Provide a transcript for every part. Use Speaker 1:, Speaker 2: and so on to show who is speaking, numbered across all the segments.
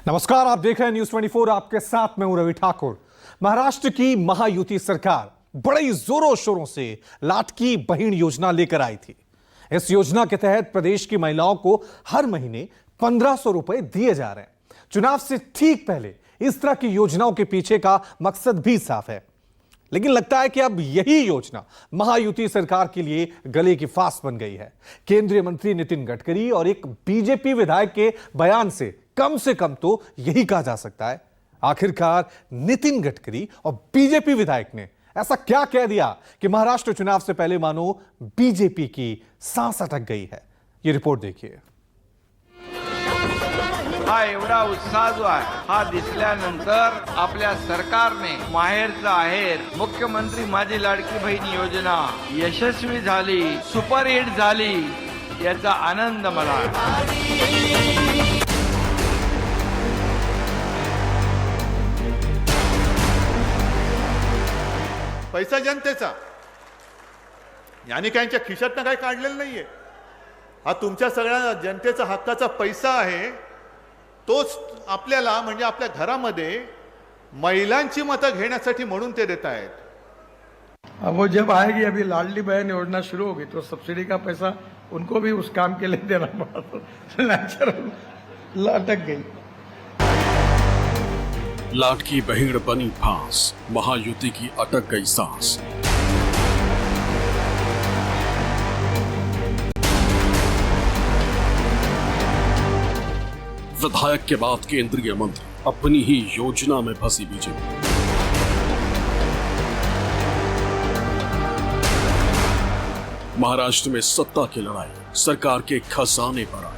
Speaker 1: नमस्कार, आप देख रहे हैं न्यूज 24। आपके साथ मैं हूं रवि ठाकुर। महाराष्ट्र की महायुति सरकार बड़े जोरों शोरों से लाडकी बहन योजना लेकर आई थी। इस योजना के तहत प्रदेश की महिलाओं को हर महीने 1500 रुपए दिए जा रहे हैं। चुनाव से ठीक पहले इस तरह की योजनाओं के पीछे का मकसद भी साफ है, लेकिन लगता है कि अब यही योजना महायुति सरकार के लिए गले की फांस बन गई है। केंद्रीय मंत्री नितिन गडकरी और एक बीजेपी विधायक के बयान से कम तो यही कहा जा सकता है, आखिरकार नितिन गडकरी और बीजेपी विधायक ने ऐसा क्या कह दिया कि महाराष्ट्र चुनाव से पहले मानो बीजेपी की सांस अटक गई है। यह रिपोर्ट देखिए।
Speaker 2: हा एवढा उत्साह जो आहे हा दिसल्यानंतर आपल्या सरकारने माहेरचा आहेर मुख्यमंत्री माझी लाडकी बहीण योजना यशस्वी झाली, सुपरहिट झाली, याचा आनंद मला आहे।
Speaker 3: पैसा जनतेचा, यानी काहींच्या खिशातनं काही काढलेलं नाहीये। हा तुमच्या सगळ्या जनतेचा हक्काचा पैसा आहे। तोच आपल्याला म्हणजे आपल्या घरामध्ये महिलांची मतं घेण्यासाठी म्हणून ते देत आहेत।
Speaker 4: अब वो जब आएगी, अभी लाडली बहन योजना शुरू होगी तो सब्सिडी का पैसा उनको भी उस काम के लिए देना पड़ा, तो नेचुरल अटक गई।
Speaker 5: लाडकी बहन बनी फांस, महायुति की अटक गई सांस। विधायक के बाद केंद्रीय मंत्री अपनी ही योजना में फंसी बीजेपी। महाराष्ट्र में सत्ता की लड़ाई सरकार के खजाने पर आई।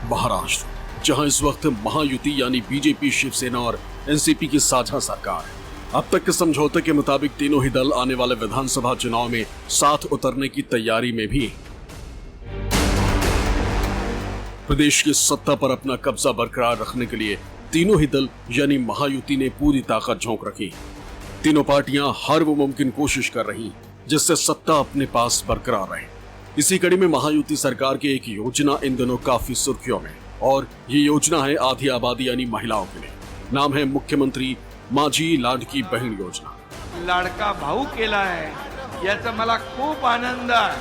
Speaker 5: महाराष्ट्र, जहां इस वक्त महायुति यानी बीजेपी, शिवसेना और एनसीपी की साझा सरकार है। अब तक के समझौते के मुताबिक तीनों ही दल आने वाले विधानसभा चुनाव में साथ उतरने की तैयारी में भी हैं। प्रदेश की सत्ता पर अपना कब्जा बरकरार रखने के लिए तीनों ही दल यानी महायुति ने पूरी ताकत झोंक रखी। तीनों पार्टियां हर वो मुमकिन कोशिश कर रही जिससे सत्ता अपने पास बरकरार रहे। इसी कड़ी में महायुति सरकार की एक योजना इन दिनों काफी सुर्खियों में, और ये योजना है आधी आबादी यानी महिलाओं के लिए। नाम है मुख्यमंत्री माझी लाडकी बहन योजना।
Speaker 2: लाडका भाऊ केला आहे याचा मला खूप आनंद आहे,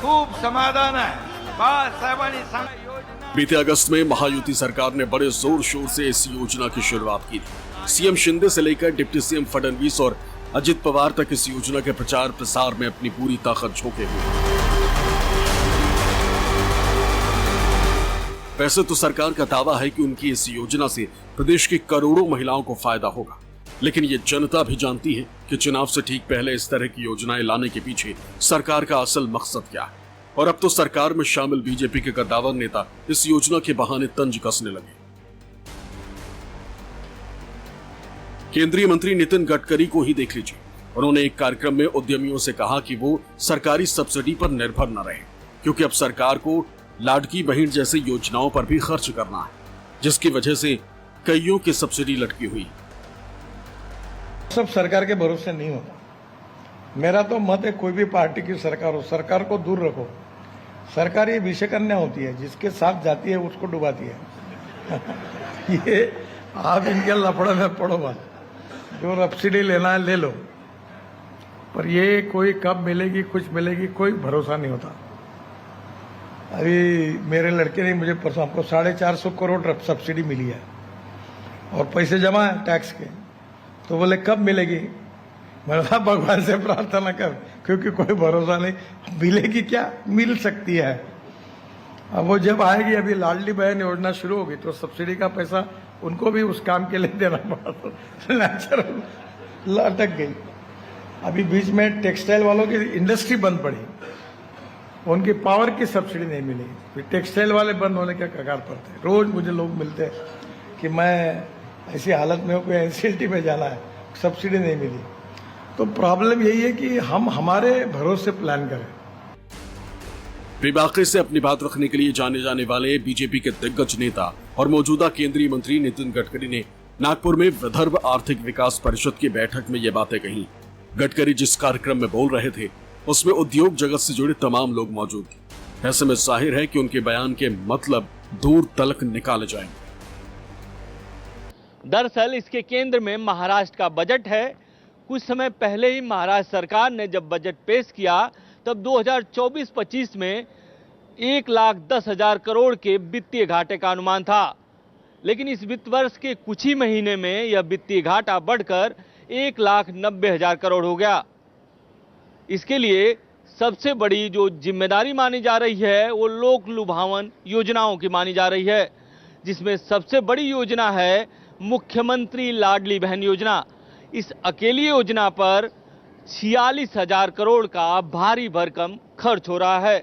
Speaker 2: खूप समाधान आहे। बाळासाहेबांनी सांगितलं योजना।
Speaker 5: बीते अगस्त में महायुति सरकार ने बड़े जोर शोर से इस योजना की शुरुआत की थी। सीएम शिंदे से लेकर डिप्टी सीएम फडणवीस और अजित पवार तक इस योजना के प्रचार प्रसार में अपनी पूरी ताकत झोंके हुए। वैसे तो सरकार का दावा है कि उनकी इस योजना से प्रदेश की करोड़ों महिलाओं को फायदा होगा, लेकिन ये जनता भी जानती है कि चुनाव से ठीक पहले इस तरह की योजनाएं लाने के पीछे सरकार का असल मकसद क्या है। और अब तो सरकार में शामिल बीजेपी के कद्दावर नेता इस योजना के बहाने तंज कसने लगे। केंद्रीय मंत्री नितिन गडकरी को ही देख लीजिए। उन्होंने एक कार्यक्रम में उद्यमियों से कहा कि वो सरकारी सब्सिडी पर निर्भर न रहे, क्योंकि अब सरकार को लाडकी बहन जैसी योजनाओं पर भी खर्च करना है, जिसकी वजह से कईयों की सब्सिडी लटकी हुई।
Speaker 4: सब सरकार के भरोसे नहीं होता। मेरा तो मत है, कोई भी पार्टी की सरकार हो, सरकार को दूर रखो। सरकार ये विषकन्या होती है, जिसके साथ जाती है उसको डुबाती है। ये आप इनके लफड़े में पड़ो मत, जो सब्सिडी लेना है ले लो, पर ये कोई कब मिलेगी, कुछ मिलेगी, कोई भरोसा नहीं होता। अभी मेरे लड़के ने मुझे परसों, आपको 450 करोड़ सब्सिडी मिली है और पैसे जमा है टैक्स के, तो बोले कब मिलेगी। मैंने कहा भगवान से प्रार्थना कर, क्योंकि कोई भरोसा नहीं, मिलेगी क्या, मिल सकती है। अब वो जब आएगी, अभी लाडली बहन योजना शुरू होगी तो सब्सिडी का पैसा उनको भी उस काम के लिए देना पड़ा, तो नेचुरल अटक गई। अभी बीच में टेक्सटाइल वालों की इंडस्ट्री बंद पड़ी, उनकी पावर की सब्सिडी नहीं मिली, फिर टेक्सटाइल वाले बंद होने के कगार पर थे। रोज मुझे लोग मिलते हैं कि मैं ऐसी हालत में हूँ, कोई एनसीएलटी में जाना है, सब्सिडी नहीं मिली। तो प्रॉब्लम यही है कि हम हमारे भरोसे प्लान करें।
Speaker 5: बेबाकी से अपनी बात रखने के लिए जाने जाने वाले बीजेपी के दिग्गज नेता और मौजूदा केंद्रीय मंत्री नितिन गडकरी ने नागपुर में विदर्भ आर्थिक विकास परिषद की बैठक में ये बातें कही। गडकरी जिस कार्यक्रम में बोल रहे थे उसमें उद्योग जगत से जुड़े तमाम लोग मौजूद थे। ऐसे में जाहिर है कि उनके बयान के मतलब दूर तलक निकाले जाएंगे।
Speaker 6: दरअसल इसके केंद्र में महाराष्ट्र का बजट है। कुछ समय पहले ही महाराष्ट्र सरकार ने जब बजट पेश किया तब 2024-25 में 1,10,000 करोड़ के वित्तीय घाटे का अनुमान था, लेकिन इस वित्त वर्ष के कुछ ही महीने में यह वित्तीय घाटा बढ़कर 1,90,000 करोड़ हो गया। इसके लिए सबसे बड़ी जो जिम्मेदारी मानी जा रही है वो लोक लुभावन योजनाओं की मानी जा रही है, जिसमें सबसे बड़ी योजना है मुख्यमंत्री लाडली बहन योजना। इस अकेली योजना पर 46,000 करोड़ का भारी भरकम खर्च हो रहा है।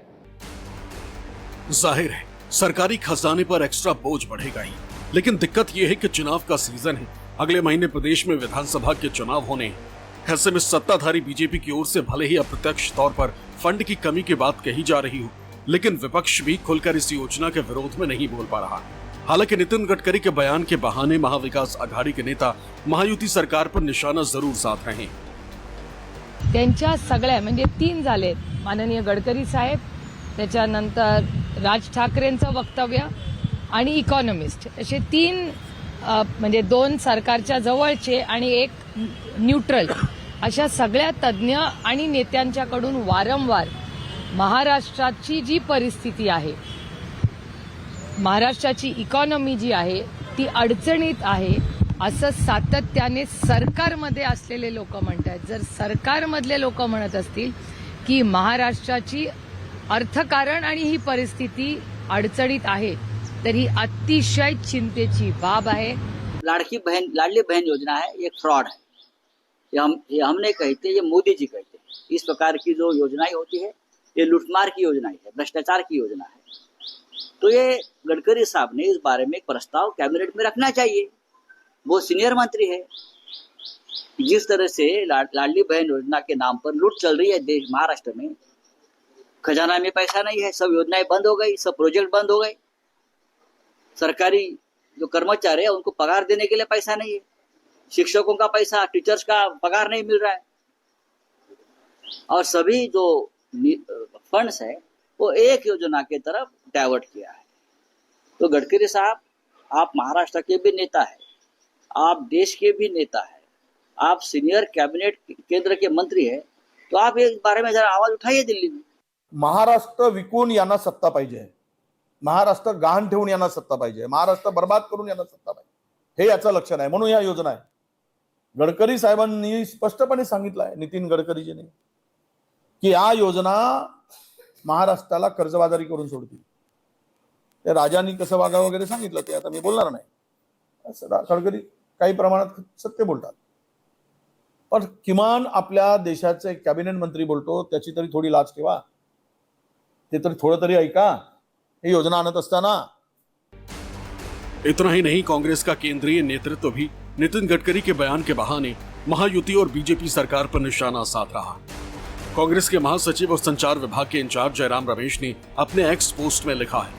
Speaker 5: जाहिर है सरकारी खजाने पर एक्स्ट्रा बोझ बढ़ेगा ही, लेकिन दिक्कत यह है कि चुनाव का सीजन है। अगले महीने प्रदेश में विधानसभा के चुनाव होने हैं। ऐसे में सत्ताधारी बीजेपी की ओर से भले ही अप्रत्यक्ष तौर पर फंड की कमी की बात कही जा रही हो, लेकिन विपक्ष भी खुलकर इस योजना के विरोध में नहीं बोल पा रहा। हालांकि नितिन गडकरी के बयान के बहाने महाविकास आघाड़ी के नेता महायुती सरकार पर निशाना जरूर साध रहे हैं।
Speaker 7: त्यांच्या सगळ्या म्हणजे 3 झाले, माननीय गडकरी साहेब, त्याच्यानंतर राज ठाकरेंचं वक्तव्य आणि इकॉनॉमिस्ट, असे 3 म्हणजे 2 सरकारच्या जवळचे आणि 1 न्यूट्रल, अशा सगळ्या तज्ज्ञ आणि नेत्यांच्याकडून वारंवार महाराष्ट्राची जी परिस्थिती आहे, महाराष्ट्राची इकॉनॉमी जी आहे ती अडचणीत आहे असं सातत्याने सरकारमध्ये असलेले लोक म्हणतात। जर सरकारमधले लोक म्हणत असतील की महाराष्ट्राची अर्थकारण आणि ही परिस्थिती अडचणीत आहे, तर ही अतिशय चिंतेची बाब आहे।
Speaker 8: लाडली बहन योजना है, ये फ्रॉड है। ये हम नहीं कहते, ये मोदी जी कहते हैं। इस प्रकार की जो योजनाएं होती है ये लूटमार की योजनाएं है, भ्रष्टाचार की योजना है। तो ये गडकरी साहब ने इस बारे में एक प्रस्ताव कैबिनेट में रखना चाहिए। वो सीनियर मंत्री है। जिस तरह से लाडली बहन योजना के नाम पर लूट चल रही है देश महाराष्ट्र में, खजाना में पैसा नहीं है, सब योजनाएं बंद हो गई, सब प्रोजेक्ट बंद हो गए। सरकारी जो कर्मचारी है उनको पगार देने के लिए पैसा नहीं है, शिक्षकों का पैसा, टीचर्स का पगार नहीं मिल रहा है, और सभी जो फंड्स है वो एक योजना की तरफ डाइवर्ट किया है। तो गडकरी साहब, आप महाराष्ट्र के भी नेता है, आप देश के भी नेता है, आप सीनियर कैबिनेट केंद्र के मंत्री है, तो आप इस बारे में जरा आवाज उठाइए दिल्ली में।
Speaker 9: महाराष्ट्र विकून यांना सत्ता पाहिजे, महाराष्ट्र गहाण ठेवून यांना सत्ता पाहिजे, महाराष्ट्र बर्बाद करून यांना सत्ता पाहिजे, हे याचं लक्षण आहे। म्हणून या योजना आहे। गडकरी साहेबांनी स्पष्टपणे सांगितलं आहे, नितीन गडकरीजीने, की या योजना महाराष्ट्राला कर्जबाजारी करून सोडतील। ते राजांनी कसं वागावं वगैरे सांगितलं, ते आता मी बोलणार नाही। गडकरी काही प्रमाणात सत्य बोलतात, पण किमान आपल्या देशाचे कॅबिनेट मंत्री बोलतो त्याची तरी थोडी लाज ठेवा, ते तरी थोडं तरी ऐका हे योजना आणत असताना।
Speaker 5: इतना ही नहीं, कांग्रेस का केंद्रीय नेतृत्व भी नितिन गडकरी के बयान के बहाने महायुति और बीजेपी सरकार पर निशाना साध रहा। कांग्रेस के महासचिव और संचार विभाग के इंचार्ज जयराम रमेश ने अपने एक्स पोस्ट में लिखा है,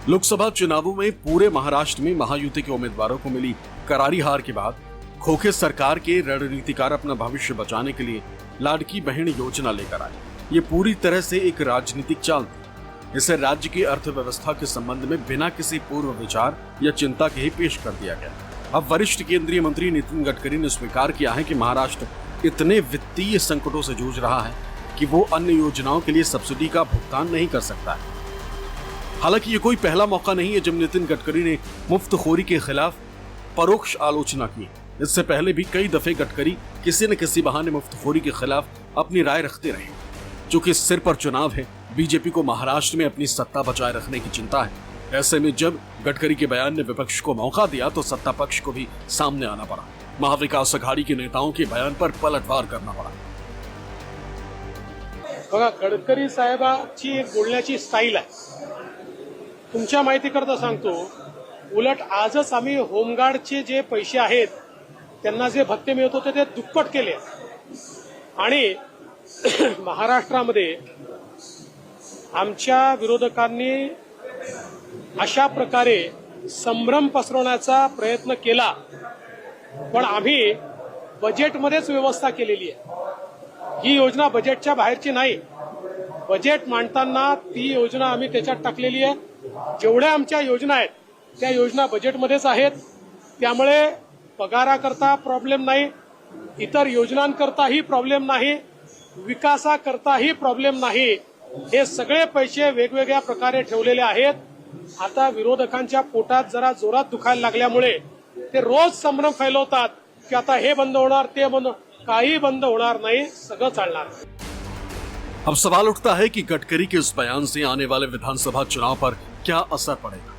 Speaker 5: लोकसभा चुनावों में पूरे महाराष्ट्र में महायुति के उम्मीदवारों को मिली करारी हार के बाद खोखे सरकार के रणनीतिकार अपना भविष्य बचाने के लिए लाडकी बहन योजना लेकर आए। ये पूरी तरह से एक राजनीतिक चाल थी। इसे राज्य की अर्थव्यवस्था के संबंध में बिना किसी पूर्व विचार या चिंता के ही पेश कर दिया गया। अब वरिष्ठ केंद्रीय मंत्री नितिन गडकरी ने स्वीकार किया है कि महाराष्ट्र इतने वित्तीय संकटों से जूझ रहा है कि वो अन्य योजनाओं के लिए सब्सिडी का भुगतान नहीं कर सकता है। हालांकि ये कोई पहला मौका नहीं है जब नितिन गडकरी ने मुफ्तखोरी के खिलाफ परोक्ष आलोचना की। इससे पहले भी कई दफे गडकरी किसी न किसी बहाने मुफ्तखोरी के खिलाफ अपनी राय रखते रहे। चूंकि सिर पर चुनाव है, बीजेपी को महाराष्ट्र में अपनी सत्ता बचाए रखने की चिंता है। ऐसे में जब गडकरी के बयान ने विपक्ष को मौका दिया तो सत्ता पक्ष को भी सामने आना पड़ा। महाविकास आघाड़ी के नेताओं के बयान पर पलटवार करना पड़ा।
Speaker 10: बघा, गडकरी साहेबांची एक बोलण्याची स्टाईल आहे। तुमच्या माहितीकरता सांगतो, उलट आजच आम्ही होमगार्डचे जे पैसे आहेत त्यांना जे भत्ते मिळत होते ते दुप्पट केले आणि महाराष्ट्रामध्ये आमच्या विरोधकांनी अशा प्रकारे संभ्रम पसरवण्याचा प्रयत्न केला, पण आम्ही बजेटमध्येच व्यवस्था केलेली आहे। ही योजना बजेटच्या बाहेरची नाही। बजेट मांडताना ती योजना आम्ही त्याच्यात टाकलेली आहे. जेवढ्या आमच्या योजना आहेत त्या योजना बजेटमध्येच आहेत. त्यामुळे पगाराकरता प्रॉब्लेम नाही, इतर योजनांकरताही प्रॉब्लेम नाही, विकासाकरताही प्रॉब्लेम नाही. हे सगळे पैसे वेगवेगळ्या प्रकारे ठेवलेले आहेत. आता विरोधकांच्या पोटात जरा जोरात दुखायला लागल्यामुळे ते रोज संभ्रम फैलवतात की आता हे बंद होणार, ते बंद. काही बंद होणार नाही, सगळं चालणार.
Speaker 5: अब सवाल उठता है कि गडकरी के इस बयान से आने वाले विधानसभा चुनाव पर क्या असर पड़ेगा।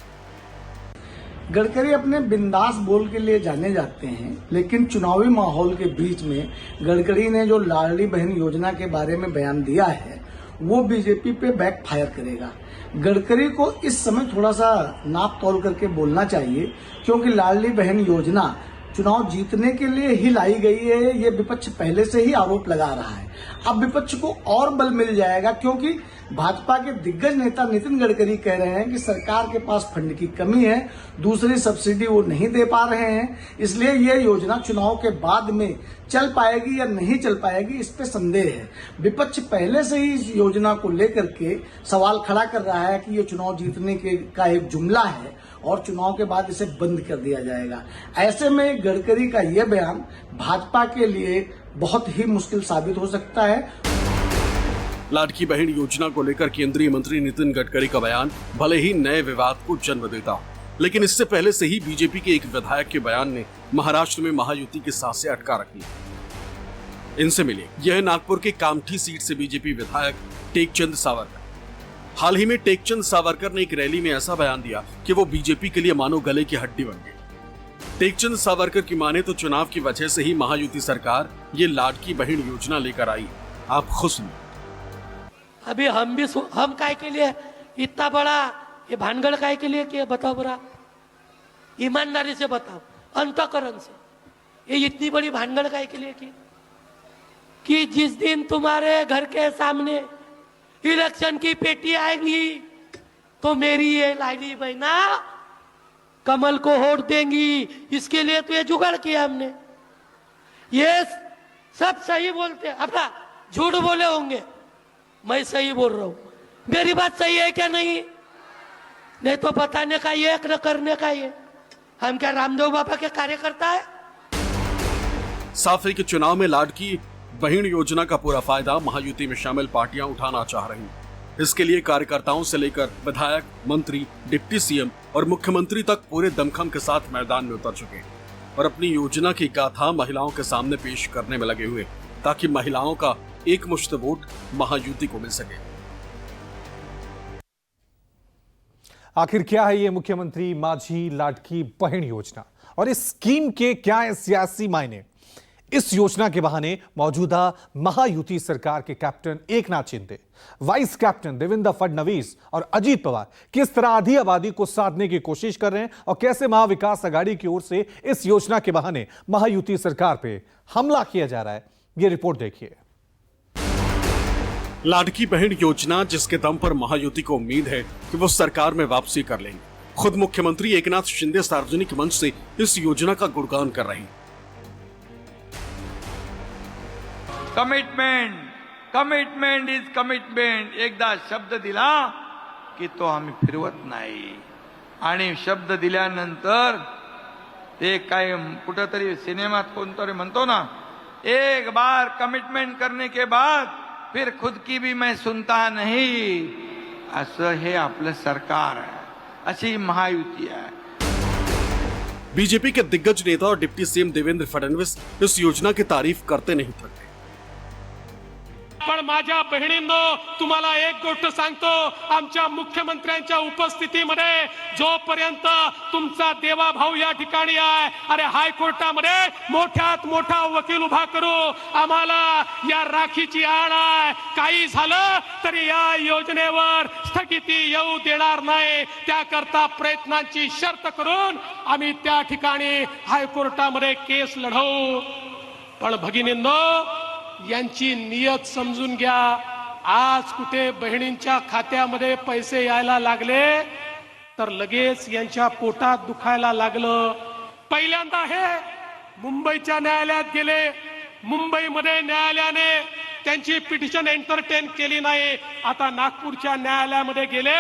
Speaker 11: गडकरी अपने बिंदास बोल के लिए जाने जाते हैं, लेकिन चुनावी माहौल के बीच में गडकरी ने जो लाडली बहन योजना के बारे में बयान दिया है वो बीजेपी पे बैकफायर करेगा। गडकरी को इस समय थोड़ा सा नाप तोल करके बोलना चाहिए, क्योंकि लाडली बहन योजना चुनाव जीतने के लिए ही लाई गई है, ये विपक्ष पहले से ही आरोप लगा रहा है। अब विपक्ष को और बल मिल जाएगा, क्योंकि भाजपा के दिग्गज नेता नितिन गडकरी कह रहे हैं कि सरकार के पास फंड की कमी है, दूसरी सब्सिडी वो नहीं दे पा रहे हैं, इसलिए ये योजना चुनाव के बाद में चल पाएगी या नहीं चल पाएगी, इस पे संदेह है। विपक्ष पहले से ही इस योजना को लेकर के सवाल खड़ा कर रहा है कि ये चुनाव जीतने का एक जुमला है और चुनाव के बाद इसे बंद कर दिया जाएगा। ऐसे में गडकरी का यह बयान भाजपा के लिए बहुत ही मुश्किल साबित हो सकता है।
Speaker 5: लाडकी बहन योजना को लेकर केंद्रीय मंत्री नितिन गडकरी का बयान भले ही नए विवाद को जन्म देता हो, लेकिन इससे पहले से ही बीजेपी के एक विधायक के बयान ने महाराष्ट्र में महायुति की सांसें अटका रखी। इनसे मिले यह नागपुर के कामठी सीट से बीजेपी विधायक टेकचंद सावरकर। हाल ही में टेकचंद सावरकर ने एक रैली में ऐसा बयान दिया कि वो बीजेपी के लिए मानो गले की हड्डी बन गए। टेकचंद सावरकर की माने तो चुनाव की वजह से ही महायुति सरकार ये लाडकी बहन योजना लेकर आई। आप खुश नहीं?
Speaker 12: अभी हम काय के लिए इतना बड़ा ये भानगड़ काय के लिए किया, बताओ बरा, ईमानदारी से बताओ, अंतःकरण से ये इतनी बड़ी भानगड़ काय के लिए की कि जिस दिन तुम्हारे घर के सामने इलेक्शन की पेटी आएंगी तो मेरी ये लाडली बहना कमल को वोट देंगी। इसके लिए तो ये जुगाड़ किया हमने। ये सब सही बोलते, अपना झूठ बोले होंगे, मैं सही बोल रहा हूं। मेरी बात सही है क्या? नहीं तो बताने का ये, न करने का ये। हम क्या रामदेव बाबा के कार्यकर्ता है?
Speaker 5: साफ है कि चुनाव में लाडकी बहन योजना का पूरा फायदा महायुति में शामिल पार्टियां उठाना चाह रही हैं। इसके लिए कार्यकर्ताओं से लेकर विधायक, मंत्री, डिप्टी सीएम और मुख्यमंत्री तक पूरे दमखम के साथ मैदान में उतर चुके हैं और अपनी योजना की गाथा महिलाओं के सामने पेश करने में लगे हुए, ताकि महिलाओं का एक मुश्त वोट महायुति को मिल सके।
Speaker 1: आखिर क्या है ये मुख्यमंत्री माझी लाडकी बहन योजना और इस स्कीम के क्या है सियासी मायने? इस योजना के बहाने मौजूदा महायुति सरकार के captain Eknath Shinde, vice captain Devendra Fadnavis और अजीत पवार किस तरह आधी आबादी को साधने की कोशिश कर रहे हैं और कैसे महाविकास आघाड़ी की ओर से इस योजना के बहाने महायुति सरकार पे हमला किया जा रहा है, ये रिपोर्ट देखिए।
Speaker 5: लाडकी बहन योजना, जिसके दम पर महायुति को उम्मीद है कि वो सरकार में वापसी कर लेंगे। खुद मुख्यमंत्री एकनाथ शिंदे सार्वजनिक मंच से इस योजना का गुणगान कर रहे हैं।
Speaker 2: Commitment, commitment is commitment. एकदा शब्द दिला की तो आम्ही फिरवत नाही. आणि शब्द दिल्यानंतर ते काय कुठेतरी सिनेमात कोणतरी म्हणतो ना, एक बार कमिटमेंट करने के बाद फिर खुद की भी मैं सुनता नहीं. असं हे आपलं सरकार आहे, अशी महायुती आहे.
Speaker 5: बीजेपी के दिग्गज नेता और डिप्टी सीएम देवेंद्र फडणवीस इस योजना की तारीफ करते नहीं थकते।
Speaker 10: पण माझ्या बहिणींनो, तुम्हाला एक गोष्ट सांगतो, आमच्या मुख्यमंत्र्यांच्या उपस्थितीमध्ये जोपर्यंत तुमचा देवाभाऊ या ठिकाणी आहे, अरे हायकोर्टामध्ये मोठ्यात मोठा वकील उभा करू, आम्हाला या राखीची आण आहे. काही झालं तरी या योजनेवर स्थगिती येऊ देणार नाही. त्याकरता प्रयत्नांची शर्त करून आम्ही त्या ठिकाणी हायकोर्टामध्ये केस लढवू. पण भगिनींनो, यांची नियत समजून घ्या. आज कुठे बहिणींच्या खात्यामध्ये पैसे यायला लागले तर लगेच यांच्या पोटात दुखायला लागलं. पहिल्यांदा हे मुंबईच्या न्यायालयात गेले. मुंबईमध्ये न्यायालयाने त्यांची पिटिशन एंटरटेन केली नाही. आता नागपूरच्या न्यायालयामध्ये गेले.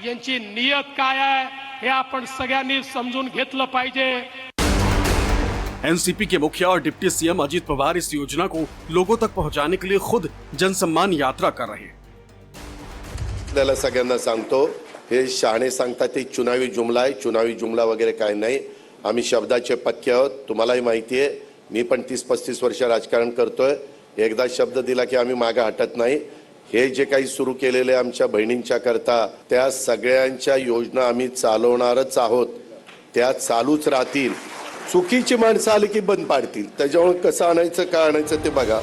Speaker 10: यांची नियत काय आहे हे आपण सगळ्यांनी समजून घेतलं पाहिजे.
Speaker 5: एनसीपी के मुखिया और डिप्टी सीएम अजीत पवार इस योजना को लोगों तक पहुंचाने के लिए खुद जनसम्मान यात्रा कर रहे हैं.
Speaker 13: आपल्याला सगळ्यांना सांगतो, हे शहाणे सांगतात ते चुनावी जुमला आहे. चुनावी जुमला वगैरे काय नाही. आम्ही शब्दाचे पक्के आहोत. तुम्हालाही माहिती आहे, मी पण 30-35 वर्ष राजकारण करतोय. एकदा शब्द दिला की आम्ही मागे हटत नाही. हे जे काही सुरू केलेले आमच्या बहिणींच्या करता, त्या सगळ्यांच्या योजना आम्ही चालवणारच आहोत. त्या चालूच राहतील. चुकीची माणसं आली की बंद पाडतील. त्याच्यामुळे कसं आणायचं का आणायचं ते बघा.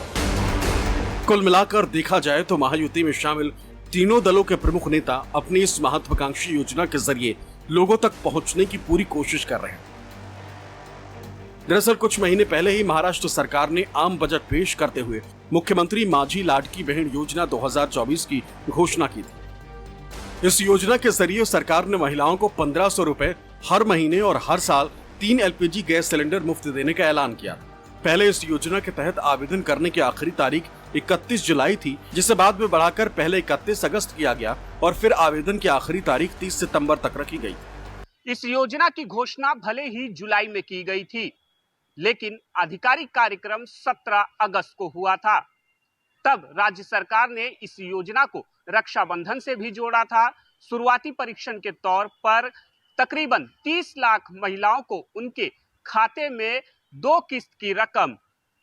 Speaker 5: कुल मिलाकर देखा जाए तो महायुति में शामिल तीनों दलों के प्रमुख नेता अपनी इस महत्वाकांक्षी योजना के जरिए लोगों तक पहुंचने की पूरी कोशिश कर रहे हैं. दरअसल कुछ महीने पहले ही महाराष्ट्र सरकार ने आम बजट पेश करते हुए मुख्यमंत्री माझी लाडकी बहन योजना 2024 की घोषणा की थी. इस योजना के जरिए सरकार ने महिलाओं को 1500 रुपए हर महीने और हर साल 3 एलपीजी गैस सिलेंडर मुफ्त देने का ऐलान किया. पहले इस योजना के तहत आवेदन करने की आखिरी तारीख 31 जुलाई थी, जिसे बाद में बढ़ाकर पहले 31 अगस्त किया गया और फिर आवेदन की आखिरी तारीख 30 सितंबर तक रखी गई.
Speaker 14: इस योजना की घोषणा भले ही जुलाई में की गई थी, लेकिन आधिकारिक कार्यक्रम 17 अगस्त को हुआ था. तब राज्य सरकार ने इस योजना को रक्षाबंधन से भी जोड़ा था. शुरुआती परीक्षण के तौर पर तकरीबन 30 लाख महिलाओं को उनके खाते में 2 किस्त की रकम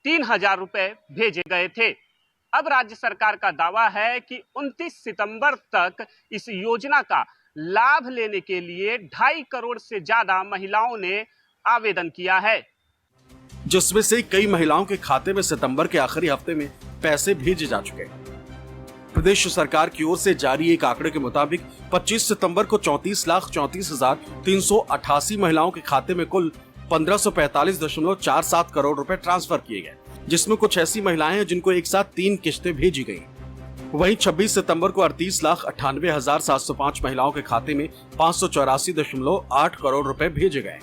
Speaker 14: 3000 रुपए भेजे गए थे. अब राज्य सरकार का दावा है कि 29 सितंबर तक इस योजना का लाभ लेने के लिए 2.5 करोड़ से ज्यादा महिलाओं ने आवेदन किया है,
Speaker 5: जिसमें से कई महिलाओं के खाते में सितंबर के आखिरी हफ्ते में पैसे भेजे जा चुके हैं. प्रदेश सरकार की ओर से जारी एक आंकड़े के मुताबिक 25 सितंबर को 34,34,388 महिलाओं के खाते में कुल 1545.47 करोड़ रुपए ट्रांसफर किए गए, जिसमें कुछ ऐसी महिलाएं हैं जिनको एक साथ 3 किस्तें भेजी गई. वहीं 26 सितंबर को 38,98,705 महिलाओं के खाते में 584.8 करोड़ रुपए भेजे गए.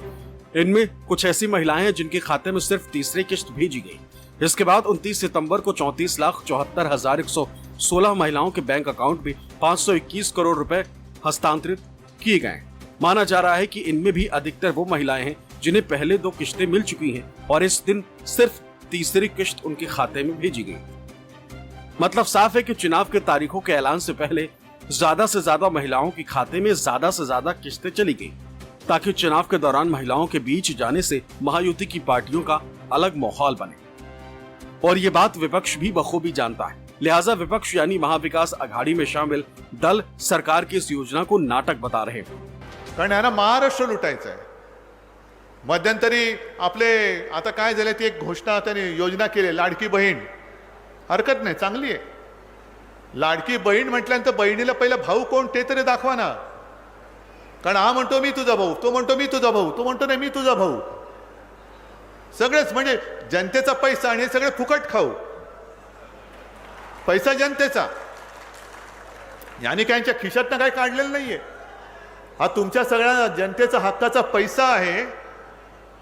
Speaker 5: इनमें कुछ ऐसी महिलाएं हैं जिनके खाते में सिर्फ तीसरी किस्त भेजी गई. इसके बाद 29 सितंबर को 34,74,116 महिलाओं के बैंक अकाउंट में 521 करोड़ रुपए हस्तांतरित किए गए. माना जा रहा है कि इनमें भी अधिकतर वो महिलाएं हैं जिन्हें पहले 2 किस्तें मिल चुकी हैं और इस दिन सिर्फ तीसरी किस्त उनके खाते में भेजी गई. मतलब साफ है कि चुनाव के तारीखों के ऐलान से पहले ज्यादा से ज्यादा महिलाओं के खाते में ज्यादा से ज्यादा किस्तें चली गई, ताकि चुनाव के दौरान महिलाओं के बीच जाने से महायुति की पार्टियों का अलग माहौल बने. और ये बात विपक्ष भी बखूबी जानता है. लिहाजा विपक्ष यानी महाविकास आघाड़ी में शामिल दल सरकार की इस योजना को नाटक बता रहे हैं.
Speaker 3: कारण यांना महाराष्ट्र लुटायचं आहे. मध्यंतरी आपले आता काय झाले, ती एक घोषणा त्यांनी योजना केली, लाडकी बहीण. हरकत नाही, चांगली आहे. लाडकी बहीण म्हटल्यानंतर बहिणीला पहिला भाऊ कोण ते तरी दाखवा ना. कारण हा म्हणतो मी तुझा भाऊ, तो म्हणतो मी तुझा भाऊ, तो म्हणतो नाही मी तुझा भाऊ. सगळेच म्हणजे जनतेचा पैसा आणि हे सगळे फुकट खाऊ. पैसा जनतेचा, यानी काय यांच्या खिशातनं काही काढलेलं नाहीये. हा तुमच्या सगळ्या जनतेचा हक्काचा पैसा आहे.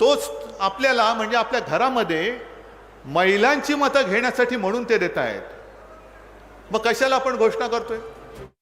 Speaker 3: तोच आपल्याला म्हणजे आपल्या घरामध्ये महिलांची मतं घेण्यासाठी म्हणून ते देत आहेत. मग कशाला आपण घोषणा करतोय?